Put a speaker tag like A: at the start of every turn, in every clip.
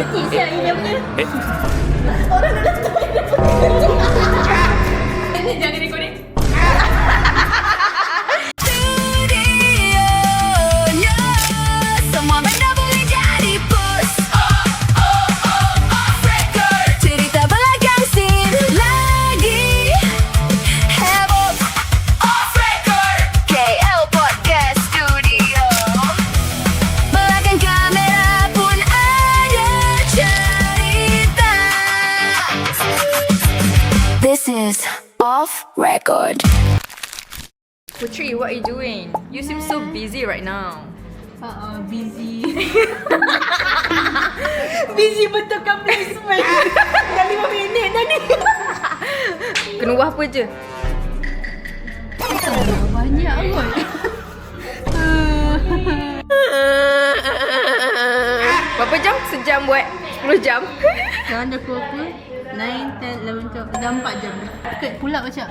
A: putih siap ini punya. Orang dah tahu dia putih.
B: Ini jangan recording.
C: This is off record.
B: Putri, what are you doing? You seem so busy right now.
A: Busy. Busy betulkan placement. Dah 5 minit dah ni.
B: Kena buat apa je?
A: Banyak kot.
B: Berapa jam? Sejam buat 10 jam.
A: Sekarang dah pukul apa? 9, 10, 11, 12. Dah 4 jam dah. Kat pula macam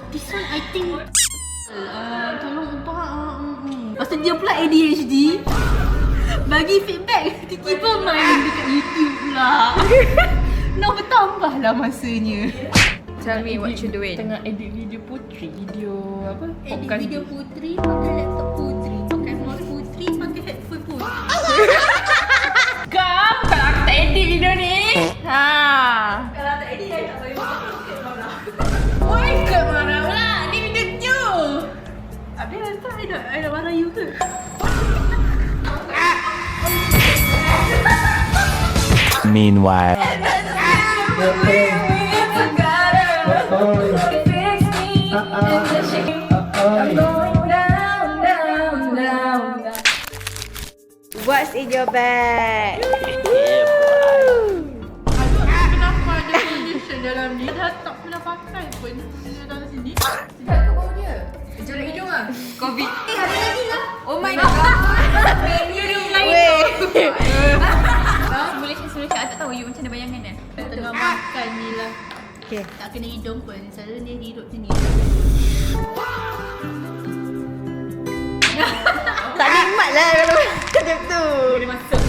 A: this one I think tolong ubah. Lepas tu dia pula ADHD bagi feedback tiba-tiba main dekat YouTube pula. Nak bertambah lah masanya.
B: Tell me what you doing.
D: Tengah edit video Putri. Video apa?
A: Edit
D: Podcast.
A: video Putri pakai laptop Putri, pakai mouse Putri, pakai headphone Putri.
B: Kam, kalau aku tak edit video ni.
A: Kalau tak edit saya tak boleh marah.
B: Why ke marah pula? Ni video you.
A: Habis rasa I dah marah you ke?
E: Meanwhile.
B: What's in your bag?
A: Kenapa ada condition dalam ni? Dah tak pernah pakai pun dalam sini.
B: Aku bau dia. Jolak hidung ah. Covid.
A: Ada lagi lah.
B: Oh my god. Hidung lain.
A: Semula cakap tak tahu you macam mana bayangan dia. Tengah makan ni lah.
B: Okay.
A: Tak kena hidung pun. Selalu dia hidup macam ni.
B: Tak nikmat lah kalau macam tu.
D: Boleh masuk.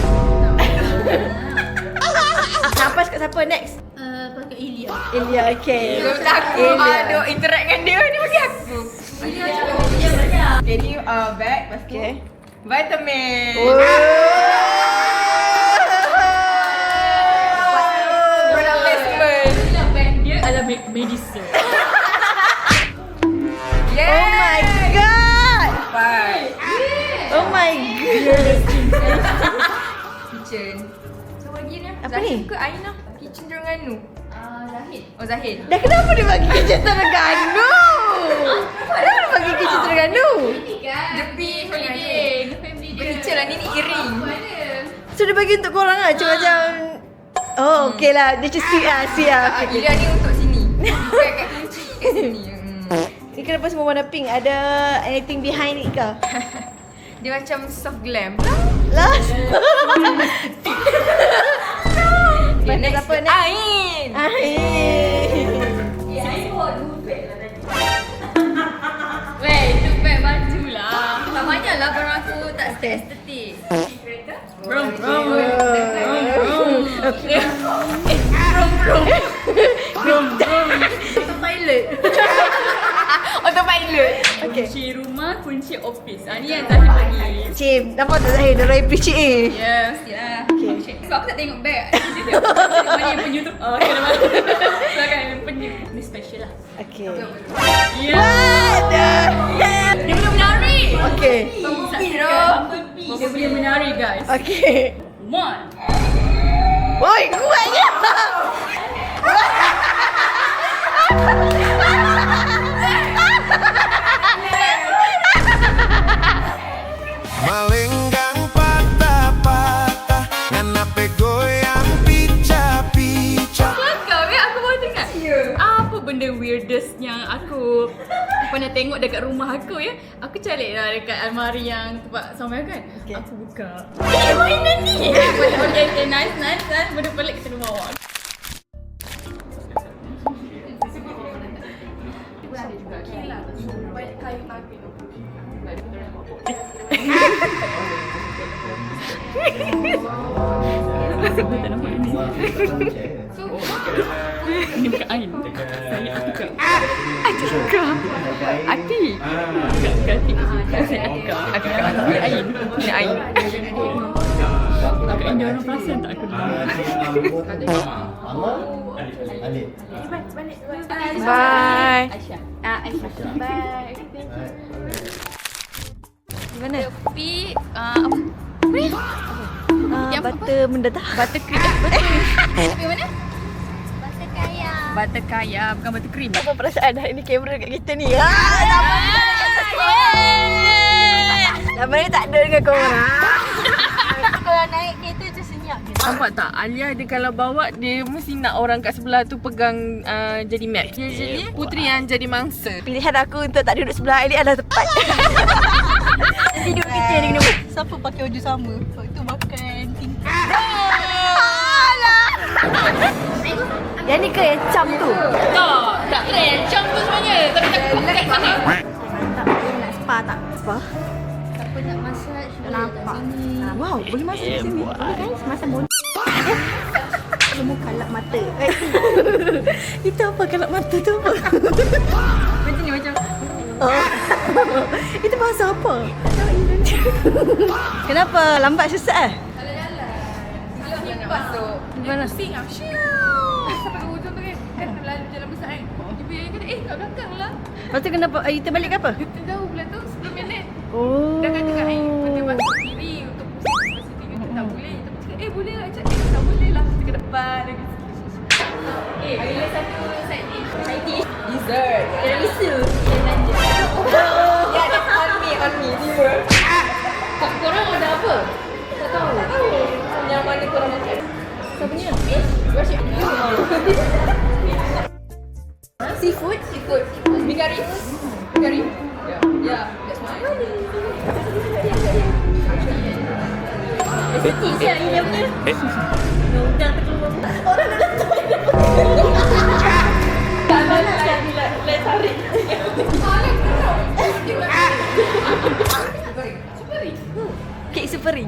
B: Nafas kat siapa next?
A: Pakai Ilya.
B: Ilya, okay. Belum aku aduh interact dengan dia ni bagi aku.
A: Ilya banyak.
B: Okay, ni bag. Lepas tu vitamin. Product placement.
D: Bag dia adalah medicine.
B: Yeah.
F: Oh my god!
B: Bye.
F: Oh my god!
B: Kitchen. So lagi ni.
F: Apa ni?
B: Ke Aina? Kitchen Terengganu.
A: Zahid.
B: Oh Zahid.
F: Dah kenapa dia bagi kerja Terengganu? Kenapa dia bagi kerja Terengganu?
A: Ini kan?
B: Jepi
A: Holiday. Family dia.
B: Picture lah ni iring.
A: Mana?
F: So dia bagi untuk korang lah macam oh okey lah. Dia macam sweet lah. Sweet lah. Okay.
B: Ilya ni untuk sini. Bukan kat kunci kat sini.
F: Ni kenapa semua warna pink? Ada anything behind it ke?
B: Dia macam soft glam.
F: Last.
B: Okay,
F: Next apa next?
B: Ain.
A: Weh, itu bag baju lah. Tak banyak lah barang aku tak estetik.
D: Brom.
A: Pilot.
B: Autopilot.
F: Okay.
D: Kunci rumah, kunci office. Ni yang Zahid bagi.
F: Cip, nampak tak Zahid? Dia orang appreciate
A: Ya, mestilah.
F: Okay.
A: Sebab aku tak tengok bag.
D: Mana yang penyu tu? Oh, kena mana? Silakan yang penyu. Ni special lah.
F: Okay.
D: Ya.
F: What the hell?
D: Dia boleh menari.
F: Okay.
D: Dia boleh menari guys.
F: Okay.
D: 1.
F: Oi, kuatnya.
G: Malenggang patah-patah Nganape goyang pica-pica.
D: Kau ya aku baru tengok. Apa benda weirdest yang aku pernah tengok dekat rumah aku ya. Aku cari lah dekat almari yang tempat Samuel kan.
F: Okay.
D: Aku buka. Mainan ni. Okay, nice. Benda pelik kita bawa.
B: Banyak kayu tapi.
D: Saya tak nampak ini. So, ini bukan Ain. Saya Atika. Atika. Ati. Bukan Atika. Saya Atika. Atika. Ini Ain. Ini Ain. Agak dia orang perasan tak aku dulu.
F: Bye.
D: Aisyah. Bye.
F: Gimana?
D: Tapi, apa? Yang
F: Butter mendedah.
D: Butter cream. Betul. Tapi mana? Butter kaya, bukan butter cream.
F: Apa perasaan hari ni kamera kat kita ni? Lama ni tak ada dengan korang.
A: Kalau naik kereta macam senyap je.
H: Nampak tak? Alia dia kalau bawa dia mesti nak orang kat sebelah tu pegang jadi map. Usually Putri yang jadi mangsa.
F: Pilihan aku untuk tak duduk sebelah Ali adalah tepat. Tidur kita ni kena.
A: Siapa pakai baju sama? Waktu makan tingkat.
F: Yang ni ke yang cam tu?
D: Tak kira yang jam tu sebenarnya. Tapi tak kat sana.
F: Mantap. Nak spa tak? Spa?
A: Siapa nak massage?
F: Nampak. Wow, boleh masuk kat sini. Boleh kan? Semasa bonus. Semua kalap mata. Itu apa kalap mata tu apa?
D: Macam ni macam.
F: Oh. Itu bahasa apa? Kenapa? Lambat susah
D: Masuk.
F: Mana?
D: Pusing lah. Sampai ke hujung tu kan. Kan lalu jalan besar kan. Tiba yang kata, kat belakang lah.
F: Lepas tu kenapa? Kita balik ke apa?
D: Kita jauh pula tu 10 minit.
F: Oh.
D: Dah kata kat Ain, dia masuk kiri untuk pusing. Masuk kiri tu tak boleh. Tapi cakap, boleh lah. Cakap, tak boleh lah. Kita ke depan lagi. Bila satu side dish. Side dish. Dessert. Tiramisu.
F: Ya, that's on me, viewer.
D: Korang order apa?
F: Tak tahu. Yang mana korang makan?
D: Siapa ni? Fish? Rush it.
F: Seafood?
D: Seafood. Mi curry? Mi curry? Yeah, that's mine.
F: Resipi siap ini dia punya. Udang terkeluar. Orang dah letak. Tak mana saya bila tarik. Kek supering.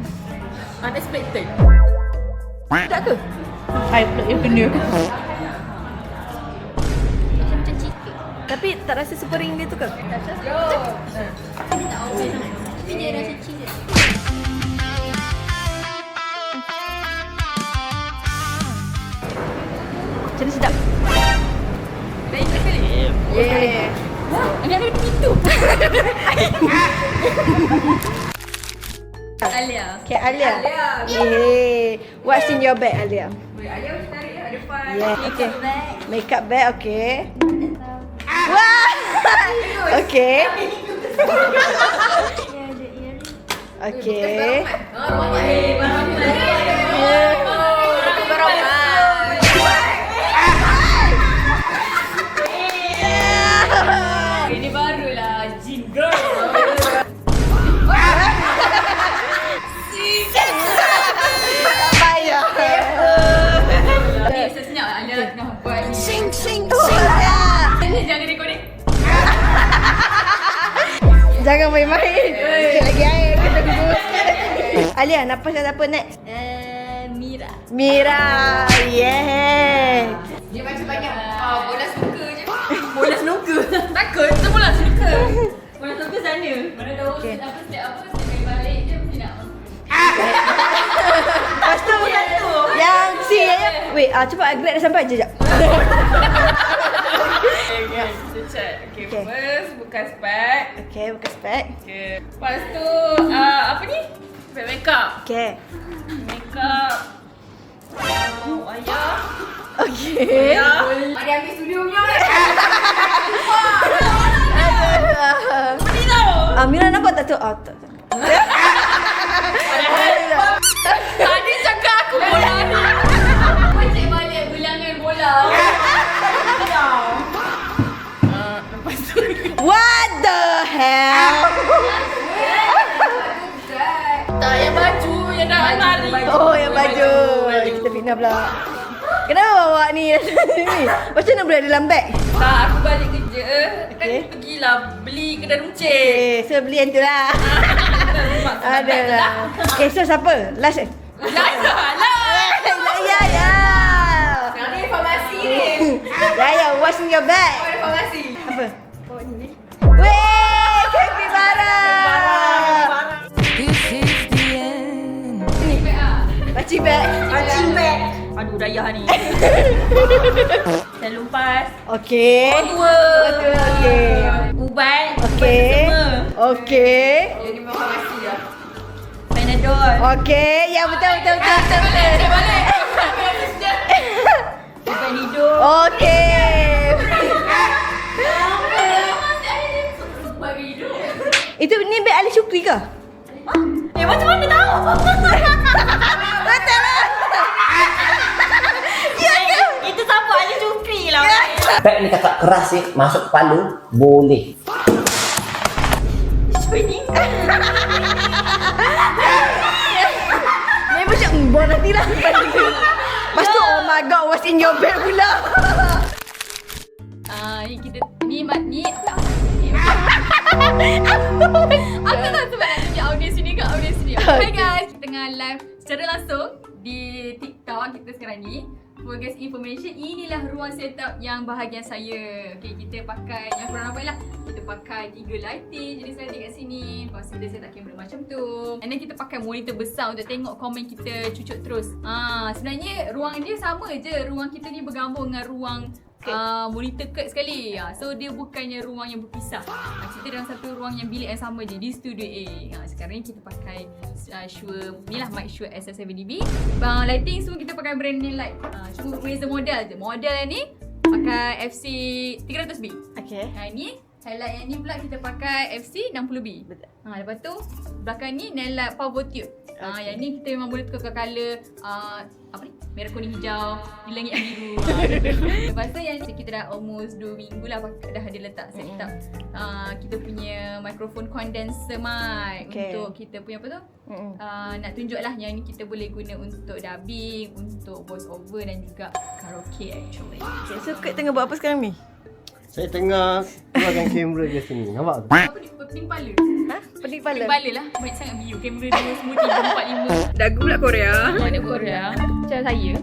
H: Unexpected.
F: Tak ke?
A: I pula yang kena.
D: Macam chicken.
F: Tapi tak rasa supering dia tu ke?
D: Tapi dia rasa cheese.
F: Macam mana sedap?
D: Baik sekali.
F: Yeah.
D: Ini ada pintu. Alia.
F: Okay, Alia. Hey, what's in your bag, Alia?
D: Alia mesti tarik lah depan.
F: Yeah, okay. Makeup bag, okay. Wah! Okay. Okay.
D: Ini barulah Jin Girl.
F: Payah.
D: Ni sesenyap Alia nak buat ni.
F: Sing.
D: Jangan recording.
F: Jangan main-main. Sikit lagi air. Kita gugur. Alia, nafas apa next? Mira. Yeah.
D: Dia macam banyak bola snooker je. Bola snooker? Takut, tu bola snooker. Bola snooker sana. Mana tahu
F: Okay.
D: apa step kali balik je mesti nak.
F: Lepas tu yang si wait, cepat Grab dah sampai je jap.
H: Okay,
F: Okay.
H: first buka spek.
F: Okay, buka spek.
H: Okay. Lepas tu apa ni? Spek makeup.
F: Okay.
H: Makeup. Wayar.
F: Okay.
D: Ada ambil studio punya.
F: Mira nampak tak tu? Oh, tak.
D: Tadi cakap aku bola ni. Macam balik bilangan bola.
H: Lepas tu
F: What the hell?
H: tak yang baju yang dah almari.
F: Oh, yang baju. Kita fitnah pula. Kenapa bawa ni ni? Macam mana boleh ada dalam beg?
H: Tak, aku balik kerja.
F: Okay.
H: Kan pergilah beli kedai runcit.
F: Okay, so beli yang tu lah. Ada lah. Okay, so siapa? Last eh?
H: Lah.
F: Ya.
B: Yang ni informasi ni.
F: Ya, what's in your bag?
B: Informasi.
F: Apa? Weh, kapibara. Punching bag.
B: Aduh, dayah ni. Saya lumpas.
F: Okey. Betul, okey.
B: Ubat.
F: Okey. Okey.
B: Jadi informasi lah. Panadol.
F: Okey, ya betul.
B: Balik. Ubat hidup.
F: Okey.
B: Ubat hidup.
F: Itu ni beg Ali Syukri ke?
B: Macam mana tahu?
F: Betul lah.
B: Itu siapa Ali Syukri lah.
I: Beg ni kakak keras sih, masuk kepala boleh.
F: Ni macam buat nanti lah. Lepas tu oh my god, what's in your bag pula?
D: Ni kita ni tak. Aku tak sebab nak tunjuk audience sini ke audience sini. Hi guys, kita tengah live secara langsung di TikTok kita sekarang ni. For guys information, inilah ruang setup yang bahagian saya. Okay, kita pakai yang korang nampak lah. Kita pakai 3 lighting jenis lighting kat sini. Lepas tu kita set up kamera macam tu. And then kita pakai monitor besar untuk tengok komen kita cucuk terus. Sebenarnya ruang dia sama je. Ruang kita ni bergabung dengan ruang monitor cut sekali. So dia bukannya ruang yang berpisah. Kita dalam satu ruang yang bilik yang sama je di studio A. Sekarang ni kita pakai Shure, ni lah mic Shure SM7dB. Lighting semua kita pakai brand new light. Cuma Razer model je. Model ni pakai FC 300B.
F: Okay.
D: Ni highlight yang ni pula kita pakai FC 60B.
F: Betul.
D: Lepas tu belakang ni nail light power tube. Yang ni kita memang boleh tukar color apa ni? Merah, kuning, hijau, di langit yang biru. Lepas tu yang kita dah almost 2 minggu lah dah ada letak set up kita punya microphone condenser mic. Untuk kita punya apa tu? Nak tunjuk lah yang ni kita boleh guna untuk dubbing, untuk voice over dan juga karaoke actually.
F: Okay, so Kak tengah buat apa sekarang ni?
J: Saya tengah keluarkan kamera dia sini. Nampak tak?
D: Apa ni? Pening kepala?
F: Pening kepala?
D: Pening kepala lah. Banyak sangat view. Kamera dia semua 3, 4, 5.
B: Dagu pula Korea.
D: Mana Korea? Macam saya.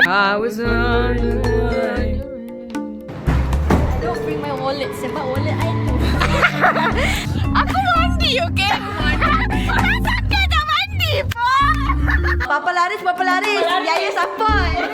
B: I was on the one.
D: Don't bring my wallet sebab wallet I tu. Aku mandi, okay? Takkan tak mandi, Pak.
F: Papa laris. Yaya support.